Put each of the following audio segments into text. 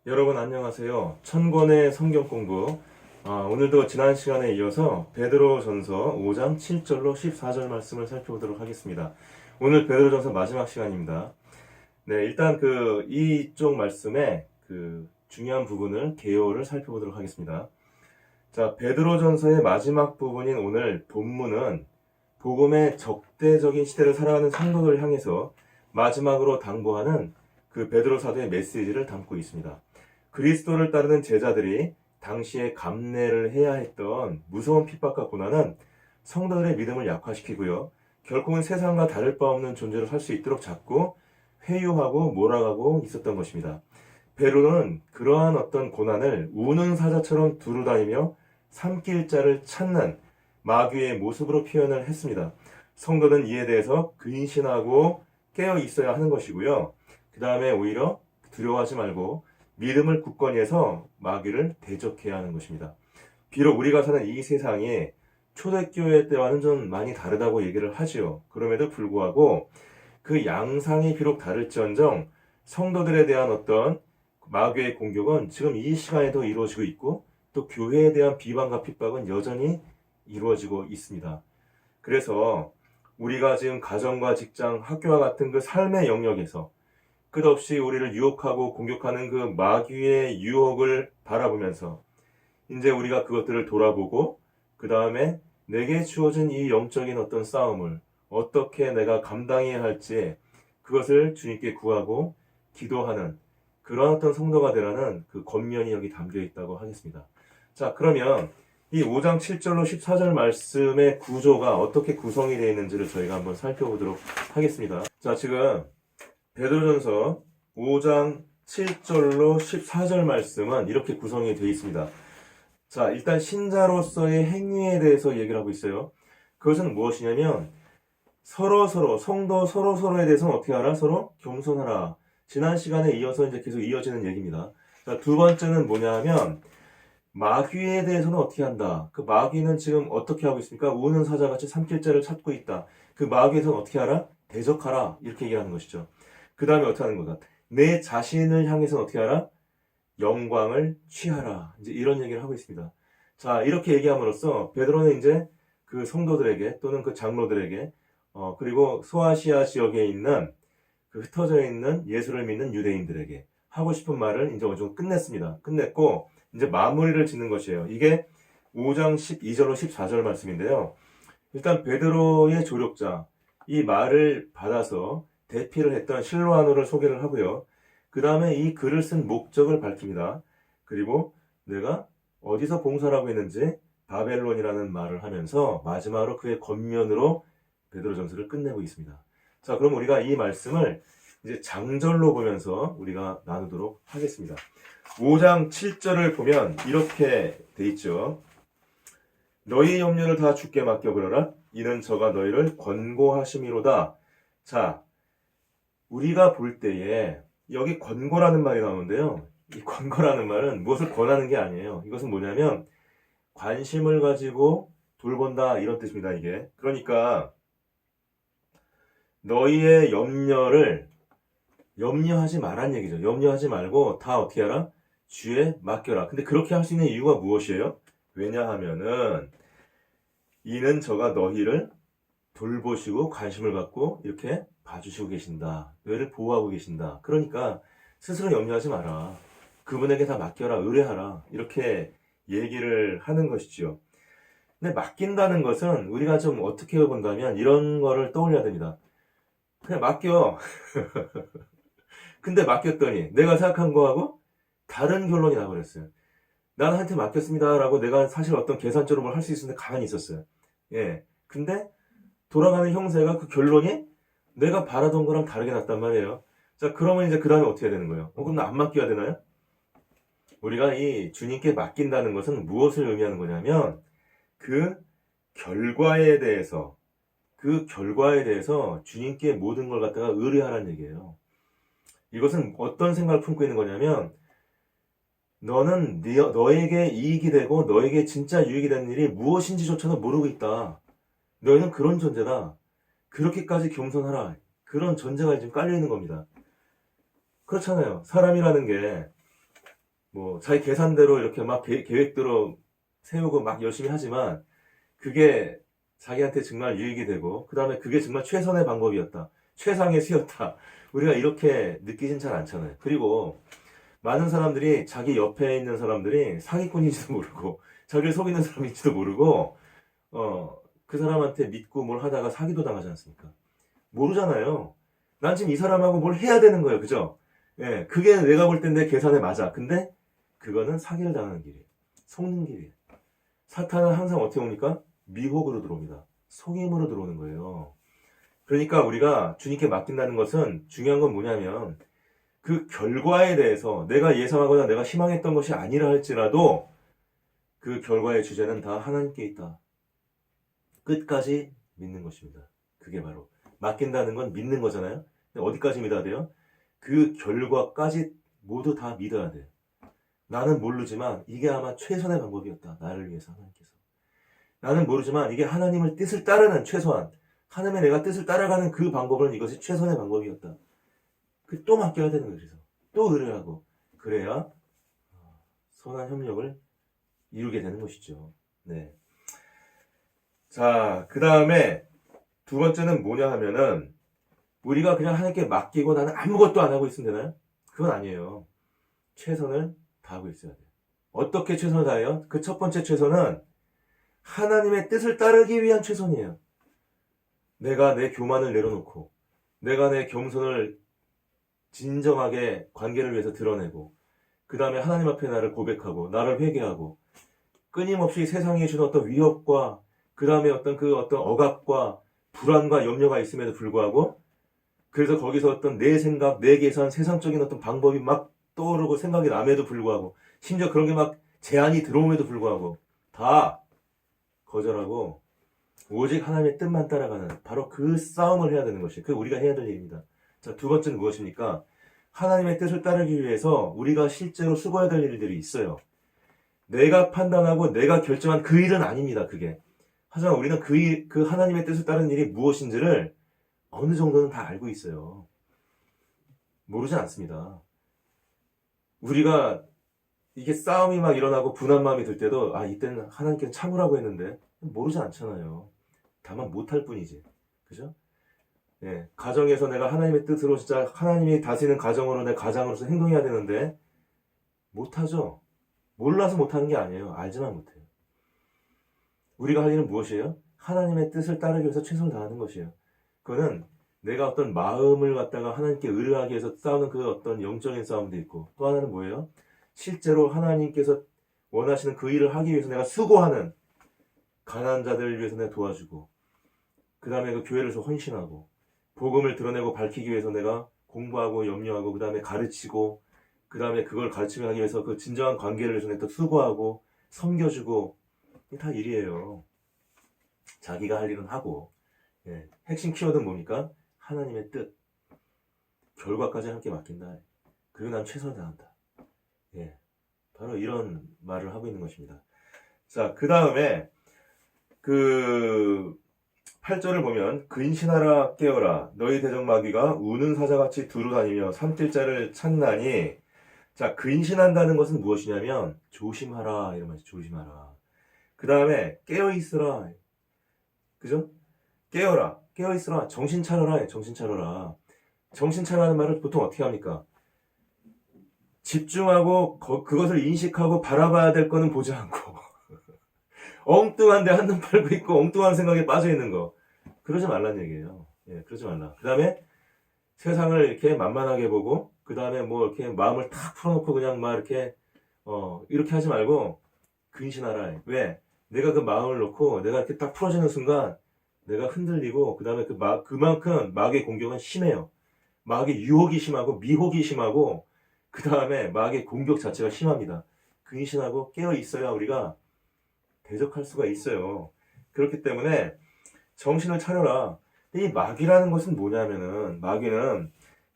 여러분 안녕하세요. 천권의 성경 공부. 오늘도 지난 시간에 이어서 베드로전서 5장 7절로 14절 말씀을 살펴보도록 하겠습니다. 오늘 베드로전서 마지막 시간입니다. 네, 일단 이쪽 말씀의 중요한 부분을 개요를 살펴보도록 하겠습니다. 자, 베드로전서의 마지막 부분인 오늘 본문은 복음의 적대적인 시대를 살아가는 성도들을 향해서 마지막으로 당부하는 베드로 사도의 메시지를 담고 있습니다. 그리스도를 따르는 제자들이 당시에 감내를 해야 했던 무서운 핍박과 고난은 성도들의 믿음을 약화시키고요. 결국은 세상과 다를 바 없는 존재로 살 수 있도록 자꾸 회유하고 몰아가고 있었던 것입니다. 베드로는 그러한 어떤 고난을 우는 사자처럼 두루다니며 삼킬 자를 찾는 마귀의 모습으로 표현을 했습니다. 성도는 이에 대해서 근신하고 깨어 있어야 하는 것이고요. 그 다음에 오히려 두려워하지 말고 믿음을 굳건히 해서 마귀를 대적해야 하는 것입니다. 비록 우리가 사는 이 세상이 초대교회 때와는 좀 많이 다르다고 얘기를 하지요. 그럼에도 불구하고 그 양상이 비록 다를지언정 성도들에 대한 어떤 마귀의 공격은 지금 이 시간에도 이루어지고 있고 또 교회에 대한 비방과 핍박은 여전히 이루어지고 있습니다. 그래서 우리가 지금 가정과 직장, 학교와 같은 그 삶의 영역에서 끝없이 우리를 유혹하고 공격하는 그 마귀의 유혹을 바라보면서 이제 우리가 그것들을 돌아보고 그 다음에 내게 주어진 이 영적인 어떤 싸움을 어떻게 내가 감당해야 할지 그것을 주님께 구하고 기도하는 그런 어떤 성도가 되라는 그 권면이 여기 담겨 있다고 하겠습니다. 자, 그러면 이 5장 7절로 14절 말씀의 구조가 어떻게 구성이 되어 있는지를 저희가 한번 살펴보도록 하겠습니다. 자, 지금 베드로전서 5장 7절로 14절 말씀은 이렇게 구성이 되어 있습니다. 자, 일단 신자로서의 행위에 대해서 얘기를 하고 있어요. 그것은 무엇이냐면 성도 서로에 대해서는 어떻게 하라? 서로 겸손하라. 지난 시간에 이어서 이제 계속 이어지는 얘기입니다. 자, 두 번째는 뭐냐 하면 마귀에 대해서는 어떻게 한다? 그 마귀는 지금 어떻게 하고 있습니까? 우는 사자같이 삼킬 자를 찾고 있다. 그 마귀에서는 어떻게 하라? 대적하라. 이렇게 얘기하는 것이죠. 그 다음에 어떻게 하는 거다? 내 자신을 향해서는 어떻게 하라? 영광을 취하라. 이제 이런 얘기를 하고 있습니다. 자, 이렇게 얘기함으로써 베드로는 이제 그 성도들에게 또는 그 장로들에게 그리고 소아시아 지역에 있는 흩어져 있는 예수를 믿는 유대인들에게 하고 싶은 말을 이제 어느 정도 끝냈습니다. 끝냈고 이제 마무리를 짓는 것이에요. 이게 5장 12절로 14절 말씀인데요. 일단 베드로의 조력자 이 말을 받아서 대피를 했던 실로아노를 소개를 하고요. 그 다음에 이 글을 쓴 목적을 밝힙니다. 그리고 내가 어디서 봉사를 하고 있는지 바벨론이라는 말을 하면서 마지막으로 그의 겉면으로 베드로전서를 끝내고 있습니다. 자, 그럼 우리가 이 말씀을 이제 장절로 보면서 우리가 나누도록 하겠습니다. 5장 7절을 보면 이렇게 돼 있죠. 너희 염려를 다 주께 맡겨버려라. 이는 저가 너희를 권고하심이로다. 자, 우리가 볼 때에 여기 권고라는 말이 나오는데요. 이 권고라는 말은 무엇을 권하는 게 아니에요. 이것은 뭐냐면 관심을 가지고 돌본다 이런 뜻입니다. 이게. 그러니까 너희의 염려하지 말란 얘기죠. 염려하지 말고 다 어떻게 하라? 주에 맡겨라. 근데 그렇게 할 수 있는 이유가 무엇이에요? 왜냐하면은 이는 저가 너희를 돌보시고 관심을 갖고 이렇게 봐주시고 계신다. 너희를 보호하고 계신다. 그러니까 스스로 염려하지 마라. 그분에게 다 맡겨라. 의뢰하라. 이렇게 얘기를 하는 것이지요. 근데 맡긴다는 것은 우리가 좀 어떻게 본다면 이런 거를 떠올려야 됩니다. 그냥 맡겨. 근데 맡겼더니 내가 생각한 거하고 다른 결론이 나버렸어요. 나한테 맡겼습니다. 라고 내가 사실 어떤 계산적으로 뭘 할 수 있었는데 가만히 있었어요. 예. 근데 돌아가는 형세가 그 결론이 내가 바라던 거랑 다르게 났단 말이에요. 자, 그러면 이제 그 다음에 어떻게 해야 되는 거예요? 그럼 나 안 맡겨야 되나요? 우리가 이 주님께 맡긴다는 것은 무엇을 의미하는 거냐면 그 결과에 대해서 주님께 모든 걸 갖다가 의뢰하라는 얘기예요. 이것은 어떤 생각을 품고 있는 거냐면 너는 너에게 이익이 되고 너에게 진짜 유익이 되는 일이 무엇인지조차도 모르고 있다. 너희는 그런 존재다. 그렇게까지 겸손하라. 그런 전제가 지금 깔려 있는 겁니다. 그렇잖아요. 사람이라는 게 뭐 자기 계산대로 이렇게 막 계획대로 세우고 막 열심히 하지만 그게 자기한테 정말 유익이 되고 그 다음에 그게 정말 최선의 방법이었다. 최상의 수였다. 우리가 이렇게 느끼진 잘 않잖아요. 그리고 많은 사람들이 자기 옆에 있는 사람들이 사기꾼인지도 모르고 자기를 속이는 사람인지도 모르고 그 사람한테 믿고 뭘 하다가 사기도 당하지 않습니까? 모르잖아요. 난 지금 이 사람하고 뭘 해야 되는 거예요. 그죠? 예, 그게 내가 볼 땐 내 계산에 맞아. 근데 그거는 사기를 당하는 길이에요. 속는 길이에요. 사탄은 항상 어떻게 옵니까? 미혹으로 들어옵니다. 속임으로 들어오는 거예요. 그러니까 우리가 주님께 맡긴다는 것은 중요한 건 뭐냐면 그 결과에 대해서 내가 예상하거나 내가 희망했던 것이 아니라 할지라도 그 결과의 주제는 다 하나님께 있다. 끝까지 믿는 것입니다. 그게 바로 맡긴다는 건 믿는 거잖아요. 근데 어디까지 믿어야 돼요? 그 결과까지 모두 다 믿어야 돼요. 나는 모르지만 이게 아마 최선의 방법이었다. 나를 위해서 하나님께서. 나는 모르지만 이게 하나님의 뜻을 따르는 최소한 하나님의 내가 뜻을 따라가는 그 방법은 이것이 최선의 방법이었다. 또 맡겨야 되는 거예요. 그래서 또 의뢰하고 그래야 선한 협력을 이루게 되는 것이죠. 네. 자, 그 다음에 두 번째는 뭐냐 하면은 우리가 그냥 하나님께 맡기고 나는 아무것도 안 하고 있으면 되나요? 그건 아니에요. 최선을 다하고 있어야 돼요. 어떻게 최선을 다해요? 그 첫 번째 최선은 하나님의 뜻을 따르기 위한 최선이에요. 내가 내 교만을 내려놓고 내가 내 겸손을 진정하게 관계를 위해서 드러내고 그 다음에 하나님 앞에 나를 고백하고 나를 회개하고 끊임없이 세상에 주는 어떤 위협과 그 다음에 어떤 억압과 불안과 염려가 있음에도 불구하고 그래서 거기서 어떤 내 생각, 내 계산, 세상적인 어떤 방법이 막 떠오르고 생각이 남에도 불구하고 심지어 그런 게 막 제안이 들어옴에도 불구하고 다 거절하고 오직 하나님의 뜻만 따라가는 바로 그 싸움을 해야 되는 것이 그게 우리가 해야 될 일입니다. 자, 두 번째는 무엇입니까? 하나님의 뜻을 따르기 위해서 우리가 실제로 수고해야 될 일들이 있어요. 내가 판단하고 내가 결정한 그 일은 아닙니다. 그게. 하지만 우리는 그 하나님의 뜻을 따르는 일이 무엇인지를 어느 정도는 다 알고 있어요. 모르지 않습니다. 우리가 이게 싸움이 막 일어나고 분한 마음이 들 때도 이때는 하나님께서 참으라고 했는데 모르지 않잖아요. 다만 못할 뿐이지. 그죠? 예, 가정에서 내가 하나님의 뜻으로 진짜 하나님이 다스리는 가정으로 내 가장으로서 행동해야 되는데 못하죠. 몰라서 못하는 게 아니에요. 알지만 못해요. 우리가 할 일은 무엇이에요? 하나님의 뜻을 따르기 위해서 최선을 다하는 것이에요. 그거는 내가 어떤 마음을 갖다가 하나님께 의뢰하기 위해서 싸우는 그 어떤 영적인 싸움도 있고 또 하나는 뭐예요? 실제로 하나님께서 원하시는 그 일을 하기 위해서 내가 수고하는 가난한 자들을 위해서 내가 도와주고 그 다음에 그 교회를 헌신하고 복음을 드러내고 밝히기 위해서 내가 공부하고 염려하고 그 다음에 가르치고 그 다음에 그걸 가르치며 하기 위해서 그 진정한 관계를 위해서 내가 또 수고하고 섬겨주고 이게 다 일이에요. 자기가 할 일은 하고 예, 핵심 키워드는 뭡니까? 하나님의 뜻 결과까지 함께 맡긴다. 그리고 난 최선을 다한다. 예, 바로 이런 말을 하고 있는 것입니다. 자, 그 다음에 그 8절을 보면 근신하라 깨어라 너희 대적마귀가 우는 사자같이 두루다니며 삼킬자를 찾나니 자 근신한다는 것은 무엇이냐면 조심하라 이런 말이죠. 조심하라. 그 다음에 깨어있으라. 그죠? 깨어라 깨어있으라 정신 차려라 정신 차려라. 정신 차려라는 말을 보통 어떻게 합니까? 집중하고 그것을 인식하고 바라봐야 될 거는 보지 않고 엉뚱한데 한눈 팔고 있고 엉뚱한 생각에 빠져 있는 거 그러지 말란 얘기예요. 예, 그러지 말라. 그 다음에 세상을 이렇게 만만하게 보고 그 다음에 뭐 이렇게 마음을 탁 풀어놓고 그냥 막 이렇게 하지 말고 근신하라. 왜? 내가 그 마음을 놓고 내가 이렇게 딱 풀어지는 순간 내가 흔들리고 그 다음에 그만큼 마귀의 공격은 심해요. 마귀의 유혹이 심하고 미혹이 심하고 그 다음에 마귀의 공격 자체가 심합니다. 근신하고 깨어 있어야 우리가 대적할 수가 있어요. 그렇기 때문에 정신을 차려라. 이 마귀라는 것은 뭐냐면은 마귀는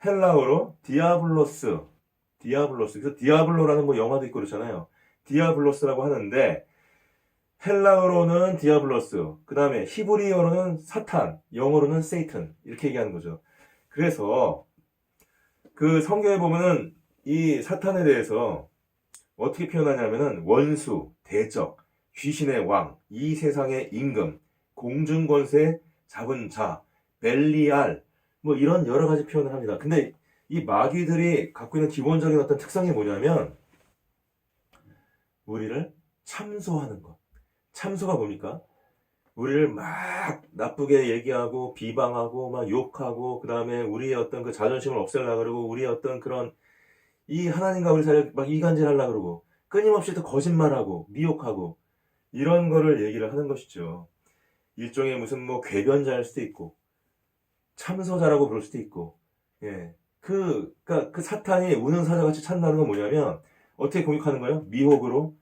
헬라어로 디아블로스. 그래서 디아블로라는 뭐 영화도 있고 그렇잖아요. 디아블로스라고 하는데 헬라어로는 디아블로스. 그 다음에 히브리어로는 사탄. 영어로는 세이튼. 이렇게 얘기하는 거죠. 그래서 그 성경에 보면은 이 사탄에 대해서 어떻게 표현하냐면은 원수, 대적, 귀신의 왕, 이 세상의 임금, 공중권세 잡은 자, 벨리알, 뭐 이런 여러 가지 표현을 합니다. 근데 이 마귀들이 갖고 있는 기본적인 어떤 특성이 뭐냐면 우리를 참소하는 것. 참소가 뭡니까? 우리를 막 나쁘게 얘기하고 비방하고 막 욕하고 그 다음에 우리의 어떤 그 자존심을 없애려고 그러고 우리의 어떤 그런 이 하나님과 우리 사이를 막 이간질하려고 그러고 끊임없이 또 거짓말하고 미혹하고 이런 거를 얘기를 하는 것이죠. 일종의 무슨 뭐 궤변자일 수도 있고 참소자라고 부를 수도 있고 예. 그러니까 그 사탄이 우는 사자같이 찬다는 건 뭐냐면 어떻게 공격하는 거예요? 미혹으로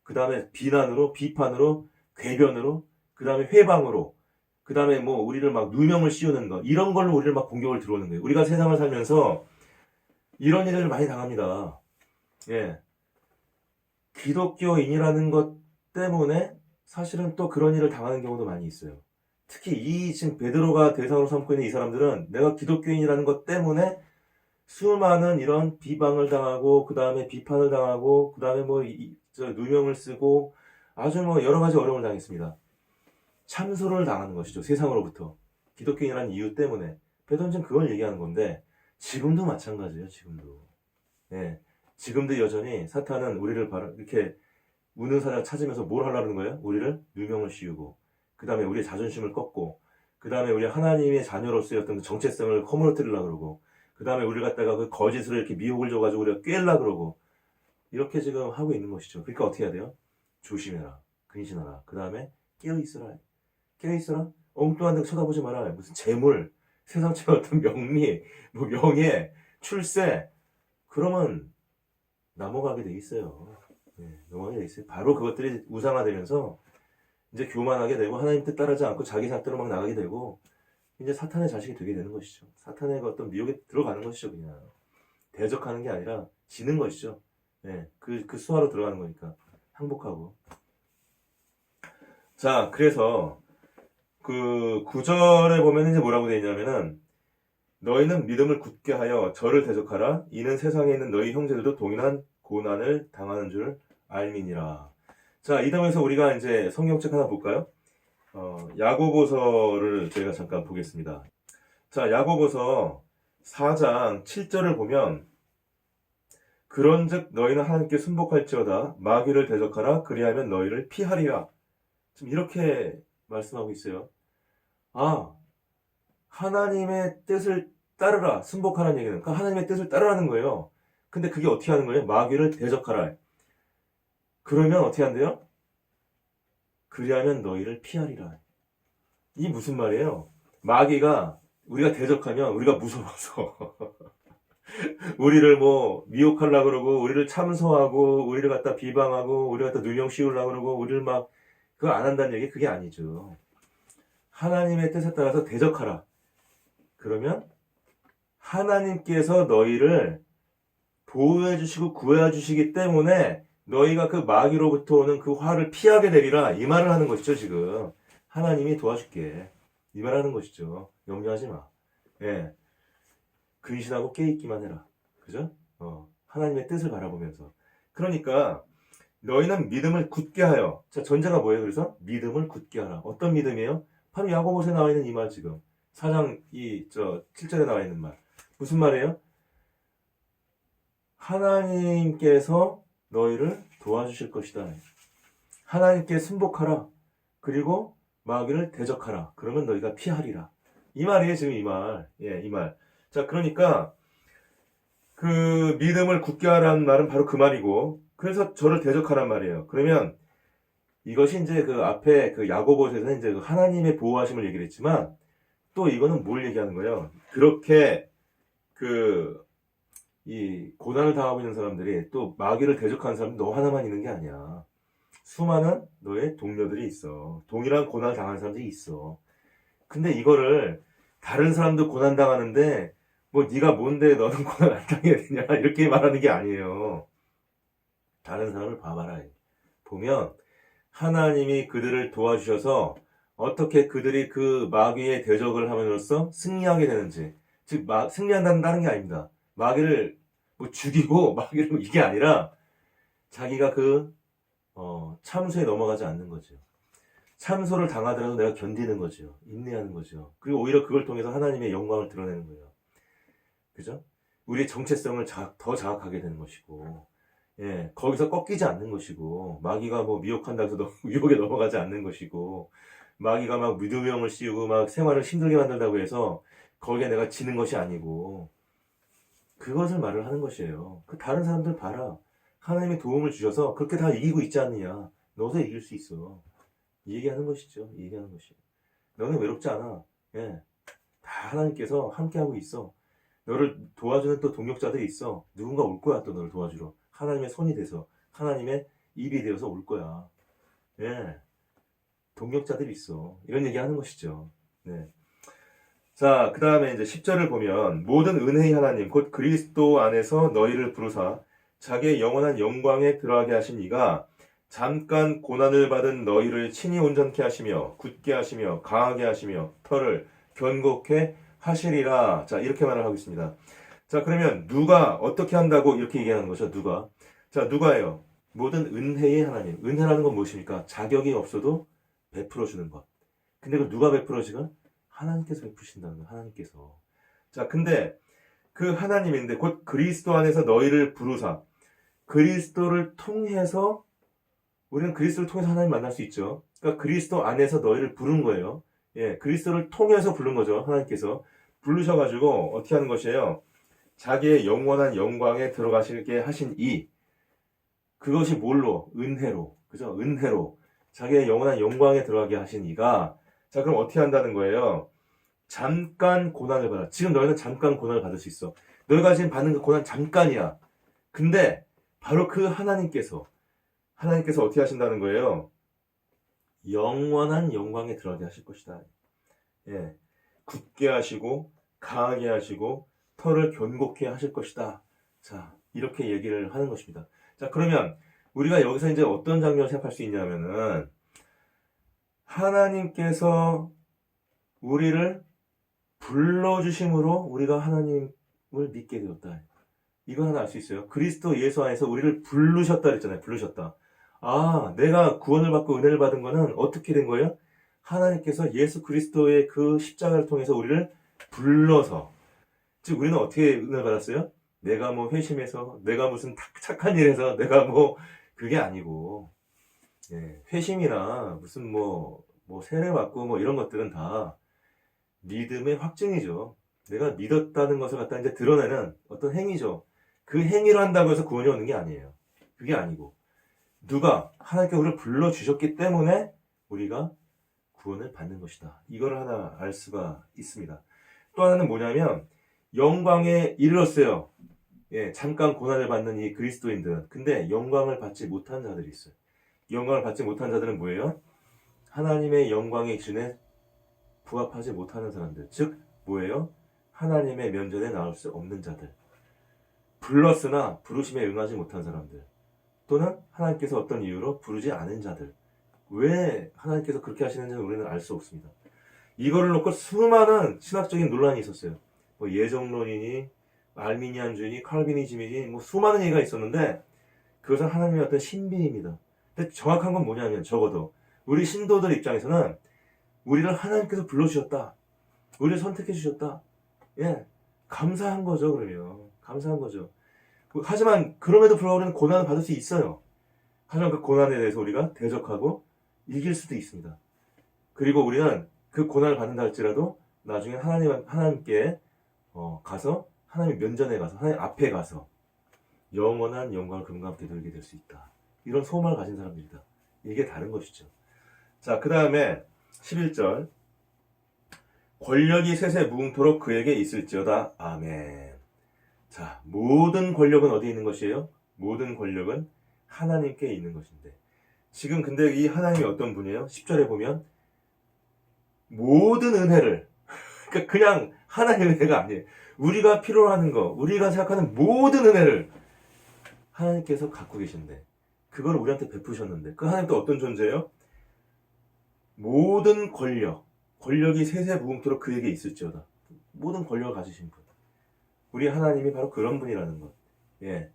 그 다음에 비난으로 비판으로 궤변으로 그 다음에 회방으로 그 다음에 뭐 우리를 막 누명을 씌우는 거 이런 걸로 우리를 막 공격을 들어오는 거예요. 우리가 세상을 살면서 이런 일을 많이 당합니다. 예. 기독교인이라는 것 때문에 사실은 또 그런 일을 당하는 경우도 많이 있어요. 특히 이 지금 베드로가 대상으로 삼고 있는 이 사람들은 내가 기독교인이라는 것 때문에 수많은 이런 비방을 당하고 그 다음에 비판을 당하고 그 다음에 뭐 누명을 쓰고 아주 뭐 여러 가지 어려움을 당했습니다. 참소를 당하는 것이죠. 세상으로부터. 기독교인이라는 이유 때문에. 베드로는 지금 그걸 얘기하는 건데 지금도 마찬가지예요. 지금도. 예. 지금도 여전히 사탄은 우리를 바로 이렇게 우는 사자 찾으면서 뭘 하려는 거예요? 우리를 누명을 씌우고 그 다음에 우리의 자존심을 꺾고 그 다음에 우리 하나님의 자녀로서의 어떤 그 정체성을 허물어뜨리려고 그러고 그 다음에 우리를 갖다가 그 거짓으로 이렇게 미혹을 줘가지고 우리가 꿰려고 그러고 이렇게 지금 하고 있는 것이죠. 그러니까 어떻게 해야 돼요? 조심해라. 근신하라. 그 다음에 깨어있으라. 깨어있으라. 엉뚱한 데 쳐다보지 마라. 무슨 재물, 세상처럼 어떤 명리, 뭐 명예, 출세 그러면 넘어가게 돼 있어요. 네, 넘어가게 돼 있어요. 바로 그것들이 우상화되면서 이제 교만하게 되고 하나님 뜻 따르지 않고 자기 생각대로 막 나가게 되고 이제 사탄의 자식이 되게 되는 것이죠. 사탄의 어떤 미혹에 들어가는 것이죠. 그냥 대적하는 게 아니라 지는 것이죠. 네, 그 수하로 들어가는 거니까 항복하고. 자, 그래서 그 9절에 보면 이제 뭐라고 되어 있냐면은 너희는 믿음을 굳게 하여 저를 대적하라. 이는 세상에 있는 너희 형제들도 동일한 고난을 당하는 줄 알미니라. 자, 이 다음에서 우리가 이제 성경책 하나 볼까요? 야고보서를 저희가 잠깐 보겠습니다. 자, 야고보서 4장 7절을 보면 그런즉 너희는 하나님께 순복할지어다 마귀를 대적하라 그리하면 너희를 피하리라. 지금 이렇게 말씀하고 있어요. 아, 하나님의 뜻을 따르라. 순복하라는 얘기는 그러니까 하나님의 뜻을 따르라는 거예요. 근데 그게 어떻게 하는 거예요? 마귀를 대적하라. 그러면 어떻게 한대요? 그리하면 너희를 피하리라. 이 무슨 말이에요? 마귀가 우리가 대적하면 우리가 무서워서 우리를 뭐 미혹하려고 그러고 우리를 참소하고 우리를 갖다 비방하고 우리를 갖다 누명 씌우려고 그러고 우리를 막 그거 안 한다는 얘기 그게 아니죠. 하나님의 뜻에 따라서 대적하라. 그러면 하나님께서 너희를 보호해 주시고 구해 주시기 때문에 너희가 그 마귀로부터 오는 그 화를 피하게 되리라. 이 말을 하는 것이죠, 지금. 하나님이 도와줄게. 이 말 하는 것이죠. 염려하지 마. 예. 근신하고 깨있기만 해라. 그죠? 하나님의 뜻을 바라보면서. 그러니까 너희는 믿음을 굳게 하여. 자, 전제가 뭐예요? 그래서 믿음을 굳게 하라. 어떤 믿음이에요? 바로 야고보서에 나와 있는 이 말 지금. 4장 7절에 나와 있는 말. 무슨 말이에요? 하나님께서 너희를 도와주실 것이다. 하나님께 순복하라. 그리고 마귀를 대적하라. 그러면 너희가 피하리라. 이 말이에요, 지금 이 말. 예, 이 말. 자, 그러니까 그 믿음을 굳게 하라는 말은 바로 그 말이고, 그래서 저를 대적하란 말이에요. 그러면 이것이 이제 그 앞에 그 야고보서에서는 이제 그 하나님의 보호하심을 얘기를 했지만, 또 이거는 뭘 얘기하는 거예요? 그렇게 이 고난을 당하고 있는 사람들이 또 마귀를 대적하는 사람이 너 하나만 있는 게 아니야. 수많은 너의 동료들이 있어. 동일한 고난을 당하는 사람들이 있어. 근데 이거를 다른 사람도 고난 당하는데 뭐 네가 뭔데 너는 고난 안 당해야 되냐 이렇게 말하는 게 아니에요. 다른 사람을 봐봐라. 보면 하나님이 그들을 도와주셔서 어떻게 그들이 그 마귀의 대적을 함으로써 승리하게 되는지. 즉 승리한다는 게 아닙니다. 마귀를 뭐 죽이고 마귀를 이게 아니라 자기가 그 참소에 넘어가지 않는 거죠. 참소를 당하더라도 내가 견디는 거죠. 인내하는 거죠. 그리고 오히려 그걸 통해서 하나님의 영광을 드러내는 거예요. 그죠? 우리의 정체성을 더 자각하게 되는 것이고, 예, 거기서 꺾이지 않는 것이고, 마귀가 뭐 미혹한다고 해서 유혹에 넘어가지 않는 것이고, 마귀가 막 무두명을 씌우고 막 생활을 힘들게 만든다고 해서 거기에 내가 지는 것이 아니고, 그것을 말을 하는 것이에요. 그 다른 사람들 봐라. 하나님의 도움을 주셔서 그렇게 다 이기고 있지 않느냐. 너도 이길 수 있어. 이 얘기하는 것이죠. 이 얘기하는 것이. 너는 외롭지 않아. 예. 다 하나님께서 함께하고 있어. 너를 도와주는 또 동력자들이 있어. 누군가 올 거야, 또 너를 도와주러. 하나님의 손이 돼서, 하나님의 입이 되어서 올 거야. 예. 동력자들이 있어. 이런 얘기 하는 것이죠. 네. 자, 그 다음에 이제 10절을 보면, 모든 은혜의 하나님, 곧 그리스도 안에서 너희를 부르사, 자기의 영원한 영광에 들어가게 하신 이가, 잠깐 고난을 받은 너희를 친히 온전케 하시며, 굳게 하시며, 강하게 하시며, 털을 견고케 하시리라. 자, 이렇게 말을 하고 있습니다. 자, 그러면 누가 어떻게 한다고 이렇게 얘기하는 거죠? 누가? 자, 누가예요? 모든 은혜의 하나님. 은혜라는 건 무엇입니까? 자격이 없어도 베풀어 주는 것. 근데 그걸 누가 베풀어 주건? 하나님께서 베푸신다는 거예요. 하나님께서. 자, 근데 그 하나님인데 곧 그리스도 안에서 너희를 부르사. 그리스도를 통해서 우리는 그리스도를 통해서 하나님 만날 수 있죠. 그러니까 그리스도 안에서 너희를 부른 거예요. 예, 그리스도를 통해서 부른 거죠. 하나님께서 부르셔가지고 어떻게 하는 것이에요? 자기의 영원한 영광에 들어가시게 하신 그것이 뭘로? 은혜로. 그죠? 은혜로. 자기의 영원한 영광에 들어가게 하신 이가, 자, 그럼 어떻게 한다는 거예요? 잠깐 고난을 받아. 지금 너희는 잠깐 고난을 받을 수 있어. 너희가 지금 받는 그 고난 잠깐이야. 근데 바로 그 하나님께서 어떻게 하신다는 거예요? 영원한 영광에 들어가게 하실 것이다. 예. 굳게 하시고, 강하게 하시고, 털을 견고케 하실 것이다. 자, 이렇게 얘기를 하는 것입니다. 자, 그러면 우리가 여기서 이제 어떤 장면을 생각할 수 있냐면은, 하나님께서 우리를 불러주심으로 우리가 하나님을 믿게 되었다. 이거 하나 알 수 있어요. 그리스도 예수 안에서 우리를 부르셨다 그랬잖아요. 부르셨다. 아, 내가 구원을 받고 은혜를 받은 거는 어떻게 된 거예요? 하나님께서 예수 그리스도의 그 십자가를 통해서 우리를 불러서, 즉 우리는 어떻게 은혜를 받았어요? 내가 뭐 회심해서, 내가 무슨 착한 일해서, 내가 뭐 그게 아니고, 예, 회심이나 무슨 뭐 세례 받고 뭐 이런 것들은 다 믿음의 확증이죠. 내가 믿었다는 것을 갖다 이제 드러내는 어떤 행위죠. 그 행위를 한다고 해서 구원이 오는 게 아니에요. 그게 아니고, 누가 하나님께 우리를 불러주셨기 때문에 우리가 구원을 받는 것이다. 이걸 하나 알 수가 있습니다. 또 하나는 뭐냐면, 영광에 이르렀어요. 예, 잠깐 고난을 받는 이 그리스도인들은. 근데 영광을 받지 못한 자들이 있어요. 영광을 받지 못한 자들은 뭐예요? 하나님의 영광의 기준에 부합하지 못하는 사람들. 즉 뭐예요? 하나님의 면전에 나올 수 없는 자들. 불렀으나 부르심에 응하지 못한 사람들. 또는 하나님께서 어떤 이유로 부르지 않은 자들. 왜 하나님께서 그렇게 하시는지는 우리는 알 수 없습니다. 이거를 놓고 수많은 신학적인 논란이 있었어요. 뭐 예정론이니 알미니안주의니 칼비니즘이니 뭐 수많은 얘기가 있었는데, 그것은 하나님의 어떤 신비입니다. 근데 정확한 건 뭐냐면, 적어도 우리 신도들 입장에서는 우리를 하나님께서 불러주셨다. 우리를 선택해 주셨다. 예, 감사한 거죠. 그러면 감사한 거죠. 하지만 그럼에도 불구하고 우리는 고난을 받을 수 있어요. 하지만 그 고난에 대해서 우리가 대적하고 이길 수도 있습니다. 그리고 우리는 그 고난을 받는다 할지라도 나중에 하나님께 가서, 하나님 면전에 가서, 하나님 앞에 가서 영원한 영광을 그분과 함께 누리게 될 수 있다. 이런 소망을 가진 사람들이다. 이게 다른 것이죠. 자, 그 다음에 11절. 권력이 셋에 무궁토록 그에게 있을지어다. 아멘. 자, 모든 권력은 어디에 있는 것이에요? 모든 권력은 하나님께 있는 것인데, 지금 근데 이 하나님이 어떤 분이에요? 10절에 보면 모든 은혜를, 그러니까 그냥 하나님의 은혜가 아니에요. 우리가 필요로 하는 거, 우리가 생각하는 모든 은혜를 하나님께서 갖고 계신데, 그걸 우리한테 베푸셨는데, 그 하나님 또 어떤 존재예요? 모든 권력이 셋에 무궁토록 그에게 있을지어다. 모든 권력을 가지신 분. 우리 하나님이 바로 그런 분이라는 것. 예.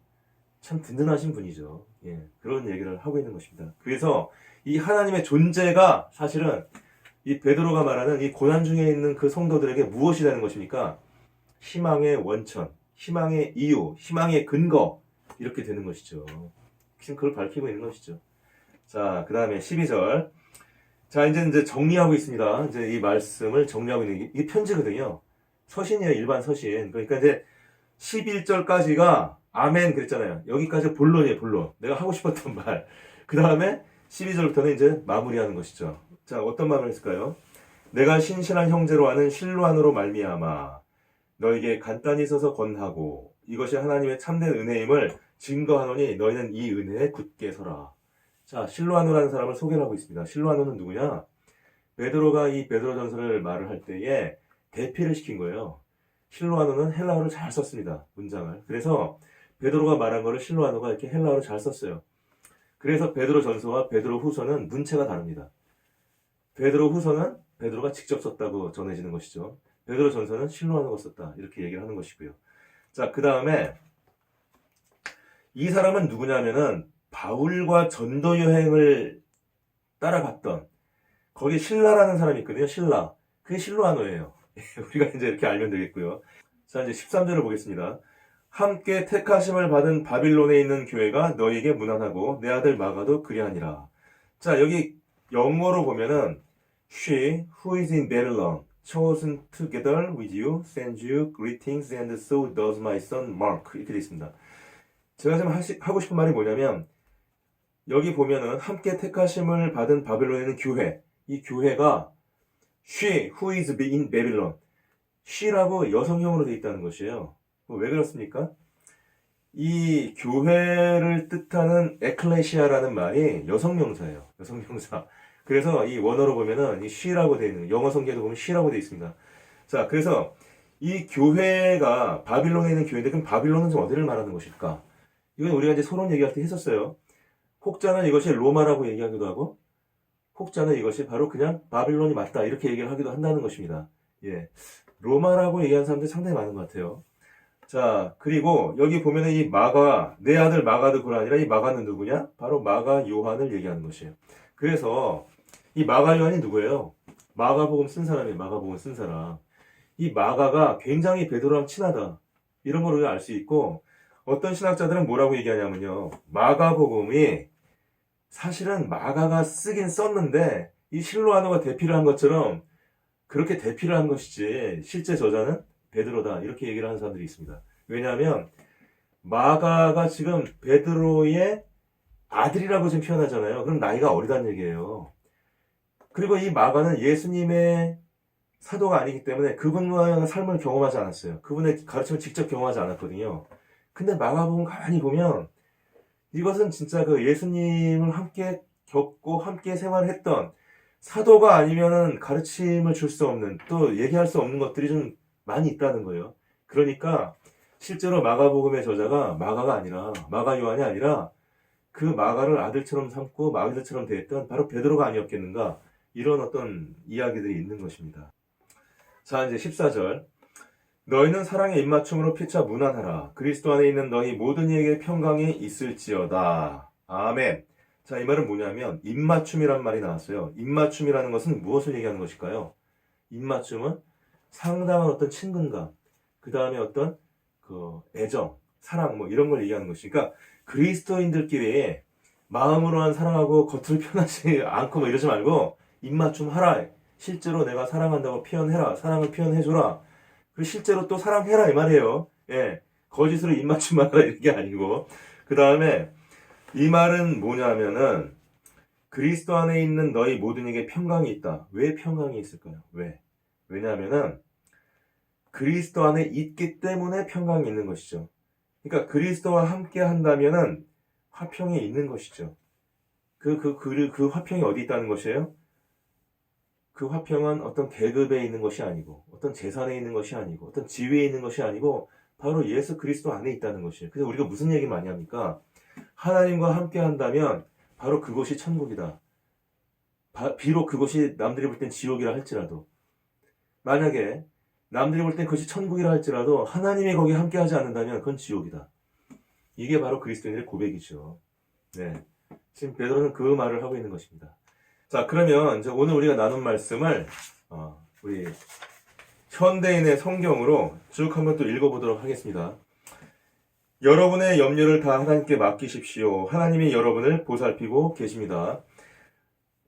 참 든든하신 분이죠. 예, 그런 얘기를 하고 있는 것입니다. 그래서 이 하나님의 존재가 사실은 이 베드로가 말하는 이 고난 중에 있는 그 성도들에게 무엇이 되는 것입니까? 희망의 원천, 희망의 이유, 희망의 근거 이렇게 되는 것이죠. 지금 그걸 밝히고 있는 것이죠. 자, 그 다음에 12절. 자, 이제 정리하고 있습니다. 이제 이 말씀을 정리하고 있는 이게 편지거든요. 서신이에요, 일반 서신. 그러니까 이제 11절까지가 아멘 그랬잖아요. 여기까지 본론이에요, 본론. 내가 하고 싶었던 말. 그 다음에 12절부터는 이제 마무리하는 것이죠. 자, 어떤 말을 했을까요? 내가 신실한 형제로 하는 실로안으로 말미암아 너에게 간단히 써서 권하고 이것이 하나님의 참된 은혜임을 증거하노니 너희는 이 은혜에 굳게 서라. 자, 실로아노라는 사람을 소개를 하고 있습니다. 실로아노는 누구냐? 베드로가 이 베드로전서를 말을 할 때에 대피를 시킨 거예요. 실로아노는 헬라어를 잘 썼습니다. 문장을. 그래서 베드로가 말한 거를 실로아노가 이렇게 헬라어를 잘 썼어요. 그래서 베드로전서와 베드로후서는 문체가 다릅니다. 베드로후서는 베드로가 직접 썼다고 전해지는 것이죠. 베드로전서는 실로아노가 썼다. 이렇게 얘기를 하는 것이고요. 자, 그 다음에 이 사람은 누구냐면은 바울과 전도 여행을 따라갔던 거기 신라라는 사람이 있거든요. 신라. 그게 실로아노예요. 우리가 이제 이렇게 알면 되겠고요. 자, 이제 13절을 보겠습니다. 함께 택하심을 받은 바빌론에 있는 교회가 너에게 문안하고 내 아들 마가도 그리하니라. 자, 여기 영어로 보면은 She who is in Babylon chosen together with you sends you greetings and so does my son Mark 이렇게 되어 있습니다. 제가 지금 하고 싶은 말이 뭐냐면 여기 보면은 함께 택하심을 받은 바벨론에 있는 교회 이 교회가 She who is in Babylon she라고 여성형으로 되어 있다는 것이에요. 왜 그렇습니까? 이 교회를 뜻하는 에클레시아라는 말이 여성명사예요. 여성명사. 그래서 이 원어로 보면은 이 she라고 되어 있는 영어 성경에도 보면 she라고 되어 있습니다. 자, 그래서 이 교회가 바빌론에 있는 교회인데 그럼 바빌론은 좀 어디를 말하는 것일까? 이건 우리가 이제 서론 얘기할 때 했었어요. 혹자는 이것이 로마라고 얘기하기도 하고 혹자는 이것이 바로 그냥 바빌론이 맞다 이렇게 얘기를 하기도 한다는 것입니다. 예, 로마라고 얘기하는 사람들이 상당히 많은 것 같아요. 자, 그리고 여기 보면은 이 마가 내 아들 마가도 그러하니라 이 마가는 누구냐? 바로 마가 요한을 얘기하는 것이에요. 그래서 이 마가 요한이 누구예요? 마가복음 쓴 사람이에요. 마가복음 쓴 사람. 이 마가가 굉장히 베드로랑 친하다. 이런 걸 우리가 알 수 있고 어떤 신학자들은 뭐라고 얘기하냐면요. 마가복음이 사실은 마가가 쓰긴 썼는데 이 실로아노가 대피를 한 것처럼 그렇게 대피를 한 것이지 실제 저자는 베드로다 이렇게 얘기를 하는 사람들이 있습니다. 왜냐하면 마가가 지금 베드로의 아들이라고 지금 표현하잖아요. 그럼 나이가 어리다는 얘기예요. 그리고 이 마가는 예수님의 사도가 아니기 때문에 그분과의 삶을 경험하지 않았어요. 그분의 가르침을 직접 경험하지 않았거든요. 근데 마가복음 가만히 보면 이것은 진짜 그 예수님을 함께 겪고 함께 생활했던 사도가 아니면은 가르침을 줄 수 없는 또 얘기할 수 없는 것들이 좀 많이 있다는 거예요. 그러니까 실제로 마가복음의 저자가 마가가 아니라 마가 요한이 아니라 그 마가를 아들처럼 삼고 마가들처럼 대했던 바로 베드로가 아니었겠는가 이런 어떤 이야기들이 있는 것입니다. 자, 이제 14절. 너희는 사랑의 입맞춤으로 피차 문안하라. 그리스도 안에 있는 너희 모든 이에게 평강이 있을지어다. 아멘. 자, 이 말은 뭐냐면 입맞춤이란 말이 나왔어요. 입맞춤이라는 것은 무엇을 얘기하는 것일까요? 입맞춤은 상당한 어떤 친근감, 그 다음에 어떤 그 애정, 사랑 뭐 이런 걸 얘기하는 것이니까 그리스도인들끼리 마음으로만 사랑하고 겉으로 표현하지 않고 뭐 이러지 말고 입맞춤 하라. 실제로 내가 사랑한다고 표현해라. 사랑을 표현해줘라. 그리고 실제로 또 사랑해라 이 말이에요. 예, 거짓으로 입맞춤 하라 이게 아니고 그 다음에 이 말은 뭐냐면은 그리스도 안에 있는 너희 모든에게 평강이 있다. 왜 평강이 있을까요? 왜? 왜냐하면은 그리스도 안에 있기 때문에 평강이 있는 것이죠. 그러니까 그리스도와 함께 한다면은 화평이 있는 것이죠. 그 화평이 어디 있다는 것이에요? 그 화평은 어떤 계급에 있는 것이 아니고 어떤 재산에 있는 것이 아니고 어떤 지위에 있는 것이 아니고 바로 예수 그리스도 안에 있다는 것이에요. 그래서 우리가 무슨 얘기 많이 합니까? 하나님과 함께 한다면 바로 그것이 천국이다. 비록 그것이 남들이 볼 땐 지옥이라 할지라도 남들이 볼 땐 그것이 천국이라 할지라도 하나님이 거기 함께 하지 않는다면 그건 지옥이다. 이게 바로 그리스도인의 고백이죠. 네. 지금 베드로는 그 말을 하고 있는 것입니다. 자, 그러면 이제 오늘 우리가 나눈 말씀을 우리 현대인의 성경으로 쭉 한번 또 읽어보도록 하겠습니다. 여러분의 염려를 다 하나님께 맡기십시오. 하나님이 여러분을 보살피고 계십니다.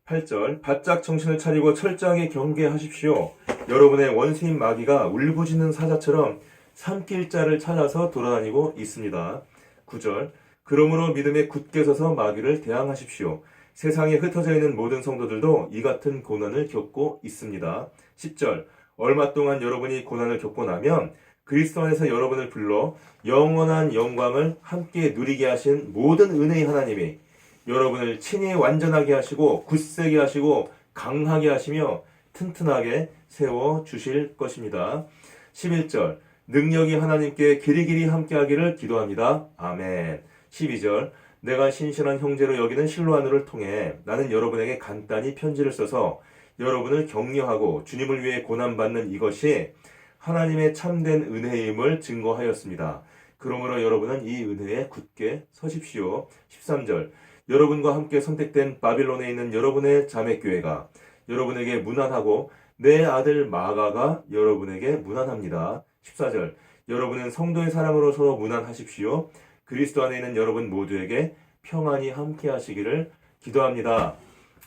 8절 바짝 정신을 차리고 철저하게 경계하십시오. 여러분의 원수인 마귀가 울부짖는 사자처럼 삼킬 자를 찾아서 돌아다니고 있습니다. 9절 그러므로 믿음에 굳게 서서 마귀를 대항하십시오. 세상에 흩어져 있는 모든 성도들도 이 같은 고난을 겪고 있습니다. 10절 얼마 동안 여러분이 고난을 겪고 나면 그리스도 안에서 여러분을 불러 영원한 영광을 함께 누리게 하신 모든 은혜의 하나님이 여러분을 친히 완전하게 하시고 굳세게 하시고 강하게 하시며 튼튼하게 세워 주실 것입니다. 11절 능력이 하나님께 길이길이 함께하기를 기도합니다. 아멘. 12절 내가 신실한 형제로 여기는 실로아누를 통해 나는 여러분에게 간단히 편지를 써서 여러분을 격려하고 주님을 위해 고난받는 이것이 하나님의 참된 은혜임을 증거하였습니다. 그러므로 여러분은 이 은혜에 굳게 서십시오. 13절 여러분과 함께 선택된 바빌론에 있는 여러분의 자매교회가 여러분에게 무난하고 내 아들 마가가 여러분에게 무난합니다. 14절 여러분은 성도의 사랑으로 서로 무난하십시오. 그리스도 안에 있는 여러분 모두에게 평안이 함께 하시기를 기도합니다.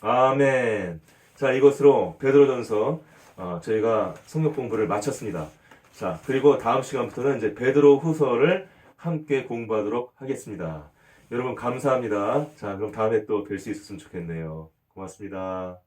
아멘. 자, 이것으로 베드로전서 저희가 성경 공부를 마쳤습니다. 자, 그리고 다음 시간부터는 이제 베드로 후서를 함께 공부하도록 하겠습니다. 여러분 감사합니다. 자, 그럼 다음에 또 뵐 수 있었으면 좋겠네요. 고맙습니다.